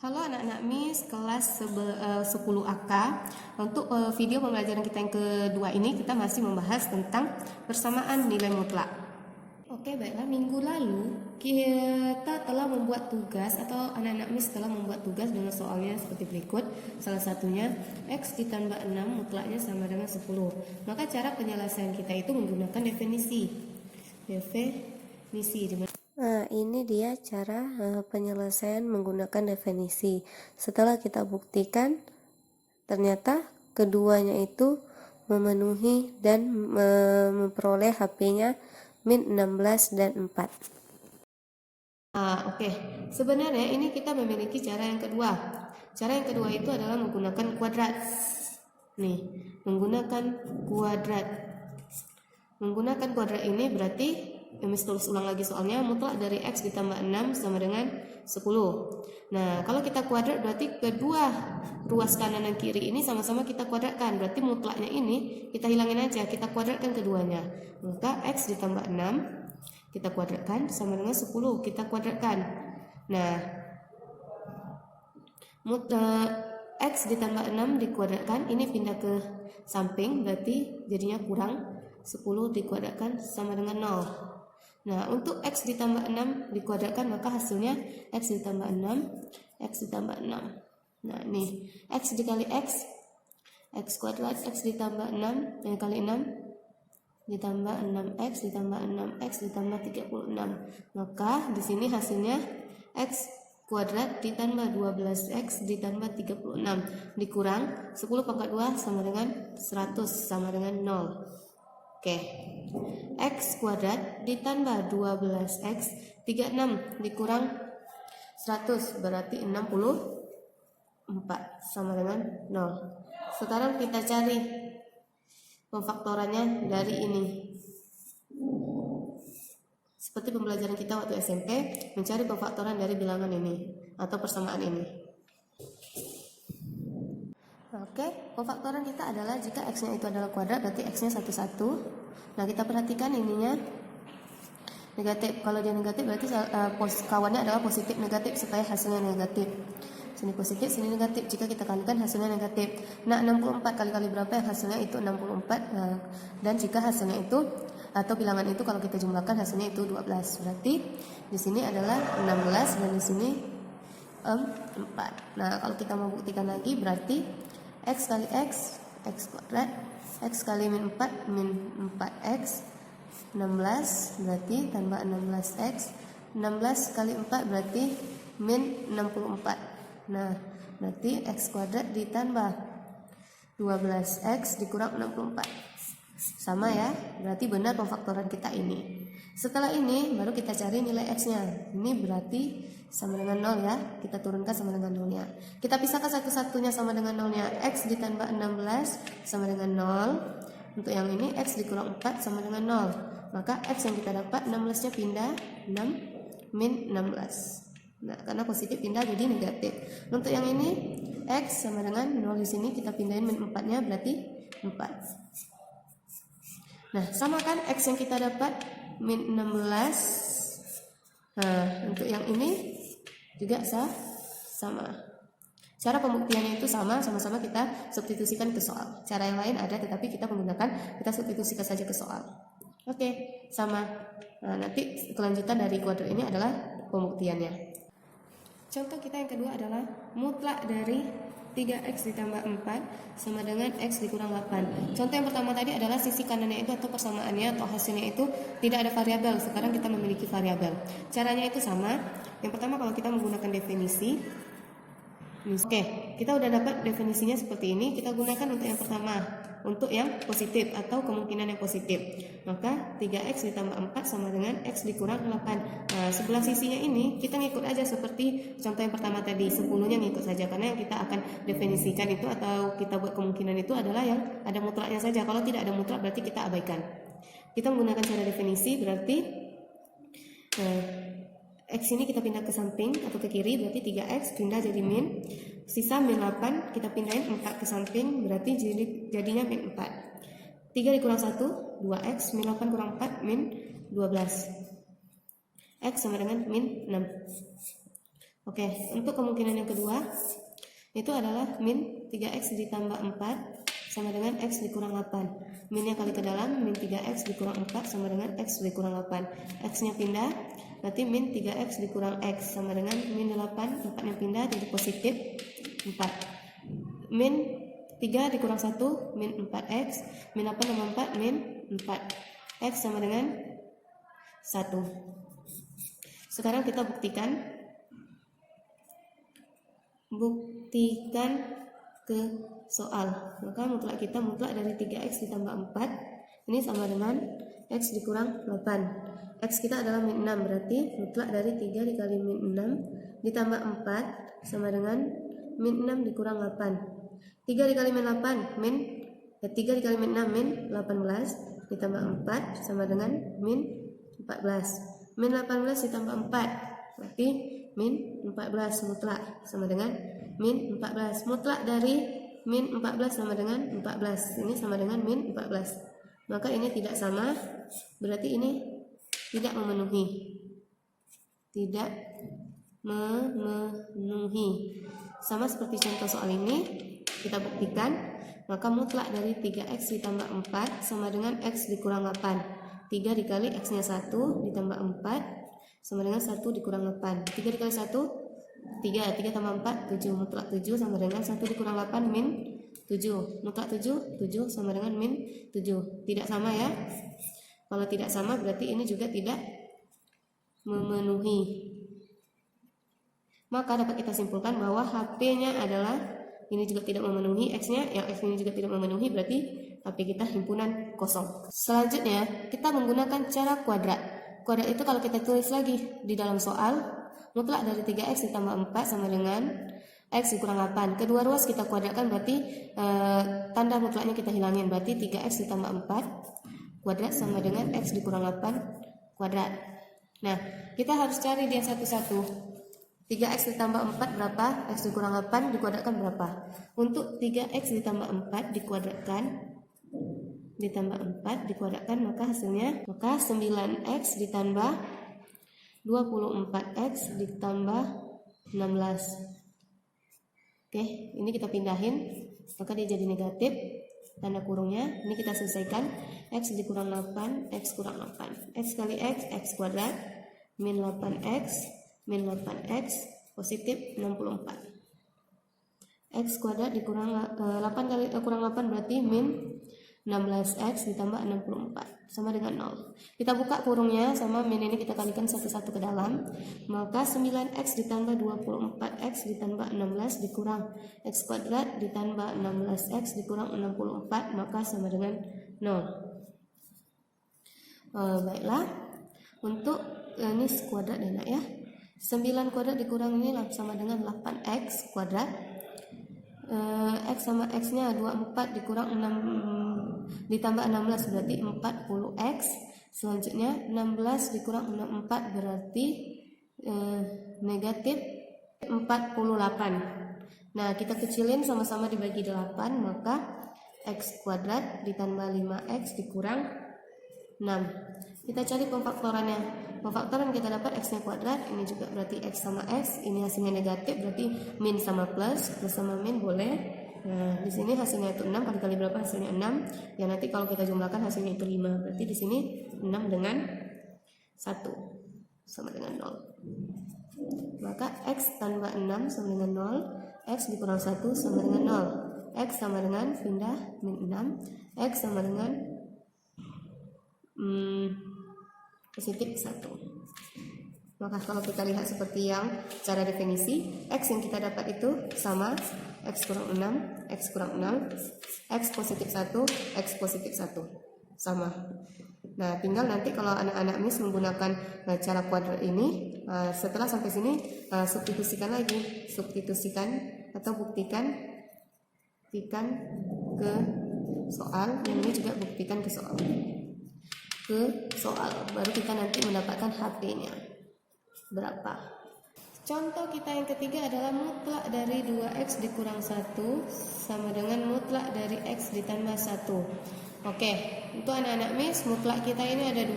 Halo anak-anak MIS kelas 10 AK. Untuk video pembelajaran kita yang kedua ini kita masih membahas tentang persamaan nilai mutlak. Oke, baiklah, minggu lalu kita telah membuat tugas atau anak-anak MIS telah membuat tugas dengan soalnya seperti berikut. Salah satunya X ditambah 6 mutlaknya sama dengan 10. Maka cara penyelesaian kita itu menggunakan definisi. Nah, ini dia cara penyelesaian menggunakan definisi. Setelah kita buktikan, ternyata keduanya itu memenuhi dan memperoleh HP-nya min 16 dan 4. Oke. Sebenarnya ini kita memiliki cara yang kedua. Cara yang kedua itu adalah menggunakan kuadrat. Nih, menggunakan kuadrat. Menggunakan kuadrat ini berarti tulis ulang lagi soalnya, mutlak dari X ditambah 6 sama dengan 10. Nah, kalau kita kuadrat berarti kedua ruas kanan dan kiri ini sama-sama kita kuadratkan. Berarti mutlaknya ini kita hilangin aja, kita kuadratkan keduanya. Maka X ditambah 6 kita kuadratkan sama dengan 10, kita kuadratkan. Nah, X ditambah 6 dikuadratkan, ini pindah ke samping berarti jadinya kurang 10 dikuadratkan sama dengan 0. Nah, untuk X ditambah 6 dikuadratkan maka hasilnya X ditambah 6, X ditambah 6. Nah, nih, X dikali X kuadrat, X ditambah 6 yang kali 6 ditambah 6X ditambah 6X ditambah 36. Maka di sini hasilnya X kuadrat ditambah 12X ditambah 36 dikurang 10 pangkat 2 sama dengan 100 sama dengan 0. Oke. X kuadrat ditambah 12X 36 dikurang 100 berarti 64 sama dengan 0. Sekarang kita cari pemfaktorannya dari ini. Seperti pembelajaran kita waktu SMP, mencari pemfaktoran dari bilangan ini atau persamaan ini. Oke, pemfaktoran kita adalah jika X-nya itu adalah kuadrat berarti X-nya 1, 1. Nah, kita perhatikan ininya negatif. Kalau dia negatif berarti kawannya adalah positif negatif supaya hasilnya negatif. Sini positif, sini negatif. Jika kita kalikan hasilnya negatif. Nah, 64 kali berapa yang hasilnya itu 64. Dan jika hasilnya itu atau bilangan itu kalau kita jumlahkan hasilnya itu 12. Berarti di sini adalah 16 dan di sini 4. Nah, kalau kita mau buktikan lagi berarti X kali X kuadrat, X kali min 4 min 4X 16 berarti tambah 16X, 16 kali 4 berarti min 64. Nah, berarti X kuadrat ditambah 12X dikurang 64 sama ya, berarti benar pemfaktoran kita ini. Setelah ini baru kita cari nilai X-nya. Ini berarti sama dengan 0 ya, kita turunkan sama dengan 0-nya. Kita pisahkan satu-satunya sama dengan 0-nya. X ditambah 16 sama dengan 0. Untuk yang ini X dikurang 4 sama dengan 0. Maka X yang kita dapat 16-nya pindah 6 min 16. Nah, karena positif pindah jadi negatif. Untuk yang ini X sama dengan 0 di sini kita pindahin min 4-nya berarti 4. Nah, sama kan X yang kita dapat min 16. Nah, untuk yang ini juga sama. Cara pembuktiannya itu sama-sama kita substitusikan ke soal. Cara yang lain ada tetapi kita substitusikan saja ke soal. Oke, sama. Nah, nanti kelanjutan dari kuadrat ini adalah pembuktiannya. Contoh kita yang kedua adalah mutlak dari 3X ditambah 4 sama dengan X dikurang 8. Contoh yang pertama tadi adalah sisi kanannya itu atau persamaannya atau hasilnya itu tidak ada variabel. Sekarang kita memiliki variabel. Caranya itu sama. Yang pertama kalau kita menggunakan definisi. Oke, kita udah dapat definisinya seperti ini. Kita gunakan untuk yang pertama, untuk yang positif atau kemungkinan yang positif. Maka 3X ditambah 4 sama dengan X dikurang 8. Nah, sebelah sisinya ini kita ngikut aja seperti contoh yang pertama tadi, 10-nya ngikut saja. Karena yang kita akan definisikan itu atau kita buat kemungkinan itu adalah yang ada mutlaknya saja. Kalau tidak ada mutlak berarti kita abaikan. Kita menggunakan cara definisi berarti X ini kita pindah ke samping atau ke kiri berarti 3X pindah jadi min. Sisa min 8 kita pindahin 4 ke samping berarti jadinya min 4. 3 dikurang 1 2X, min 8 kurang 4 min 12. X sama dengan min 6. Oke, untuk kemungkinan yang kedua itu adalah min 3x ditambah 4 sama dengan x dikurang 8. Minnya kali ke dalam, min 3x dikurang 4 sama dengan x dikurang 8. X nya pindah, berarti min 3x dikurang x sama dengan min 8. 4 nya pindah jadi positif 4. Min 3 dikurang 1, min 4x. Min 8 tambah 4, min 4. X sama dengan 1. Sekarang kita buktikan ke soal. Maka mutlak kita mutlak dari 3x ditambah 4 ini sama dengan x dikurang 8. X kita adalah min 6, berarti mutlak dari 3 dikali min 6 ditambah 4 sama dengan min 6 dikurang 8. 3 dikali min 8 3 dikali min 6 min 18 ditambah 4 sama dengan min 14. Min 18 ditambah 4 berarti min 14 mutlak sama dengan min 14. Mutlak dari min 14 sama dengan 14. Ini sama dengan min 14. Maka ini tidak sama, berarti ini tidak memenuhi. Tidak memenuhi. Sama seperti contoh soal ini, kita buktikan. Maka mutlak dari 3x ditambah 4 sama dengan x dikurang 8. 3 dikali x nya 1 ditambah 4 sama dengan 1 dikurang 8. 3 dikali 1 3 tambah 4 7. Mutlak 7 sama dengan 1 dikurang 8 min 7. Mutlak 7 sama dengan min 7. Tidak sama ya. Kalau tidak sama berarti ini juga tidak memenuhi. Maka dapat kita simpulkan bahwa HP-nya adalah ini juga tidak memenuhi, X-nya yang X ini juga tidak memenuhi, berarti HP kita himpunan kosong. Selanjutnya kita menggunakan cara kuadrat. Kuadrat itu kalau kita tulis lagi di dalam soal, mutlak dari 3x ditambah 4 sama dengan x dikurang 8. Kedua ruas kita kuadratkan, berarti tanda mutlaknya kita hilangin, berarti 3x ditambah 4 kuadrat sama dengan x dikurang 8 kuadrat. Nah, kita harus cari dia satu-satu. 3x ditambah 4 berapa? X dikurang 8 dikuadratkan berapa? Untuk 3x ditambah 4 dikuadratkan ditambah 4 dikuadratkan, maka hasilnya 9x ditambah 24x ditambah 16. Oke, ini kita pindahin, maka dia jadi negatif, tanda kurungnya. Ini kita selesaikan, x dikurang 8, x kurang 8. X kali x kuadrat, min 8x, positif 64. X kuadrat dikurang 8 kali kurang 8 berarti min 16x ditambah 64 sama dengan 0. Kita buka kurungnya, sama min ini kita kalikan satu-satu ke dalam, maka 9x ditambah 24x ditambah 16 dikurang x kuadrat ditambah 16x dikurang 64, maka sama dengan 0. Baiklah, untuk ini kuadrat enak ya. 9 kuadrat dikurang ini sama dengan 8x kuadrat. X sama x nya 24 dikurang 6 ditambah 16 berarti 40x. Selanjutnya 16 dikurang 64 berarti negatif 48. Nah, kita kecilin sama-sama dibagi 8, maka x kuadrat ditambah 5x dikurang 6. Kita cari pemfaktorannya. Pemfaktoran kita dapat x nya kuadrat, ini juga berarti x sama x, ini hasilnya negatif berarti min sama plus sama min boleh. Nah, di sini hasilnya itu 6 kali berapa? Hasilnya 6. Ya nanti kalau kita jumlahkan hasilnya itu 5. Berarti di sini 6 dengan 1 sama dengan 0. Maka x tambah 6 sama dengan 0, x dikurang 1 sama dengan 0. X sama dengan pindah min 6, x sama dengan positif 1. Maka kalau kita lihat seperti yang cara definisi, x yang kita dapat itu sama x kurang 6, x kurang 6, x positif 1, x positif 1 sama. Nah, tinggal nanti kalau anak-anak mis menggunakan cara kuadrat ini, setelah sampai sini substitusikan lagi, atau buktikan ke soal. Yang ini juga buktikan ke soal. Baru kita nanti mendapatkan HP-nya berapa. Contoh kita yang ketiga adalah mutlak dari 2x dikurang 1 sama dengan mutlak dari x ditambah 1. Oke, untuk anak-anak mis, mutlak kita ini ada 2,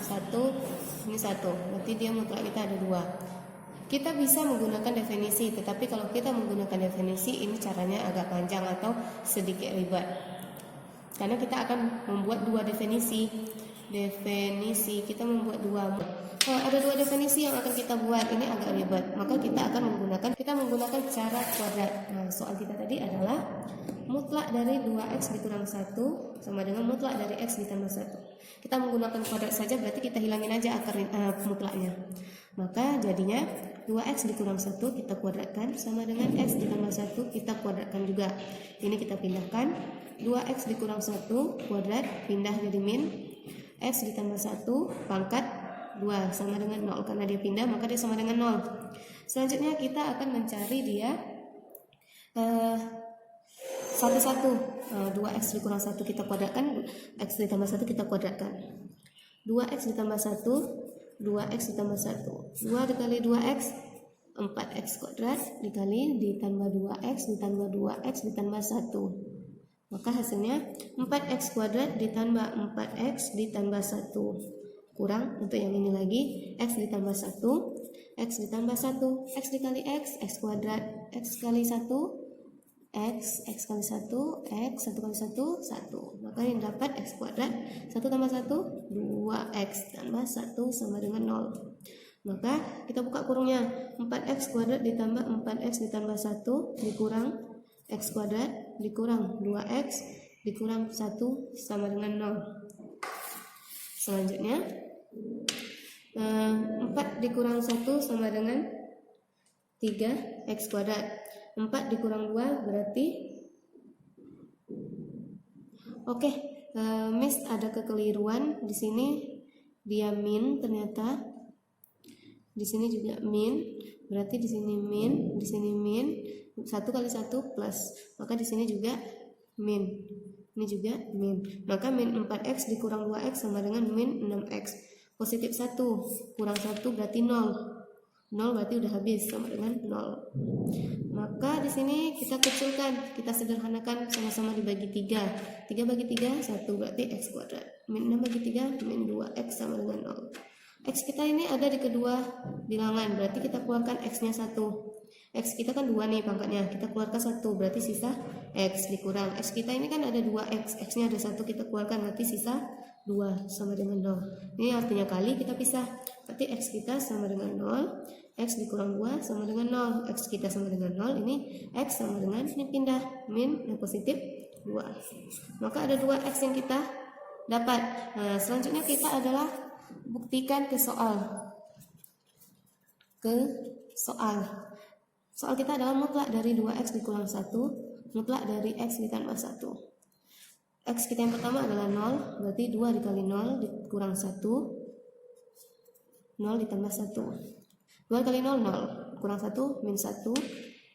1, ini 1. Berarti dia mutlak kita ada 2. Kita bisa menggunakan definisi, tetapi kalau kita menggunakan definisi ini caranya agak panjang atau sedikit ribet. Karena kita akan membuat dua definisi. Kita membuat dua. Ada dua definisi yang akan kita buat, ini agak ribet. Maka kita menggunakan cara kuadrat. Nah, soal kita tadi adalah mutlak dari 2x dikurang 1 sama dengan mutlak dari x ditambah 1. Kita menggunakan kuadrat saja, berarti kita hilangin aja akar mutlaknya. Maka jadinya 2x dikurang 1 kita kuadratkan sama dengan x ditambah 1 kita kuadratkan juga. Ini kita pindahkan. 2x dikurang 1 kuadrat pindah jadi min. X ditambah 1 pangkat 2 sama dengan 0. Karena dia pindah maka dia sama dengan 0. Selanjutnya kita akan mencari dia satu-satu. 2x dikurang 1 kita kuadratkan, x ditambah 1 kita kuadratkan. 2x ditambah 1, 2x ditambah 1. 2 dikali 2x 4x kuadrat dikali ditambah 2x ditambah 2x ditambah 1. Maka hasilnya 4x kuadrat ditambah 4x ditambah 1. Kurang untuk yang ini lagi, x ditambah 1, x ditambah 1, x dikali x, x kuadrat, x kali 1, x kali 1, x 1 kali 1, 1. Maka yang dapat x kuadrat 1 tambah 1, 2x tambah 1 sama dengan 0. Maka kita buka kurungnya, 4x kuadrat ditambah 4x ditambah 1 dikurang x kuadrat dikurang 2x dikurang 1 sama dengan 0. Selanjutnya 4 dikurang 1 sama dengan 3x kuadrat. 4 dikurang 2 berarti Miss ada kekeliruan di sini, dia min ternyata. Di sini juga min, berarti di sini min, di sini min. 1 kali 1 plus, maka di sini juga min, ini juga min. Maka min 4x dikurang 2x sama dengan min 6x. Positif 1 kurang 1 berarti 0. 0 berarti udah habis sama dengan 0. Maka di sini kita kecilkan, kita sederhanakan, sama-sama dibagi 3. 3 bagi 3 1 berarti x kuadrat. Min 6 bagi 3 min 2x sama dengan 0. X kita ini ada di kedua bilangan, berarti kita keluarkan x-nya 1. X kita kan 2 nih pangkatnya, kita keluarkan 1 berarti sisa x dikurang x kita ini kan ada 2x, x-nya ada 1 kita keluarkan berarti sisa 2 sama dengan 0. Ini artinya kali, kita pisah, berarti x kita sama dengan 0, x dikurang 2 sama dengan 0, x kita sama dengan 0, ini x sama dengan, ini pindah, min yang positif 2. Maka ada 2x yang kita dapat. Nah, selanjutnya kita adalah buktikan ke soal. Soal kita adalah mutlak dari 2x dikurang 1, mutlak dari x ditambah 1. X kita yang pertama adalah 0, berarti 2 dikali 0 dikurang 1, 0 ditambah 1. 2 kali 0, 0, kurang 1, min 1,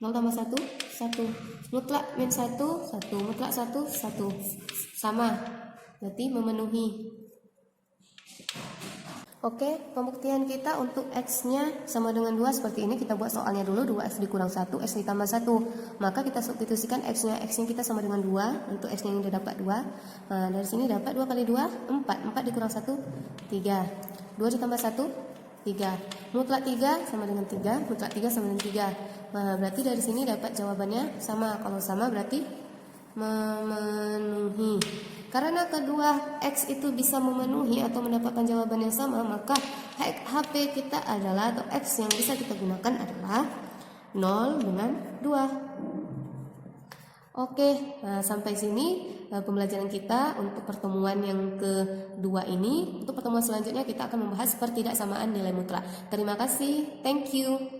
0 tambah 1, 1. Mutlak min 1, 1, mutlak 1, 1. Sama, berarti memenuhi. Oke, pembuktian kita untuk x-nya sama dengan 2 seperti ini. Kita buat soalnya dulu, 2x dikurang 1, x ditambah 1. Maka kita substitusikan x-nya kita sama dengan 2. Untuk x-nya yang udah dapat 2. Nah, dari sini dapat 2 kali 2, 4. 4 dikurang 1, 3. 2 ditambah 1, 3. Mutlak 3 sama dengan 3, mutlak 3 sama dengan 3. Nah, berarti dari sini dapat jawabannya sama. Kalau sama berarti memenuhi. Karena kedua x itu bisa memenuhi atau mendapatkan jawaban yang sama, maka HP kita adalah, atau x yang bisa kita gunakan adalah 0 dengan 2. Oke, nah sampai sini pembelajaran kita untuk pertemuan yang kedua ini. Untuk pertemuan selanjutnya kita akan membahas pertidaksamaan nilai mutlak. Terima kasih, thank you.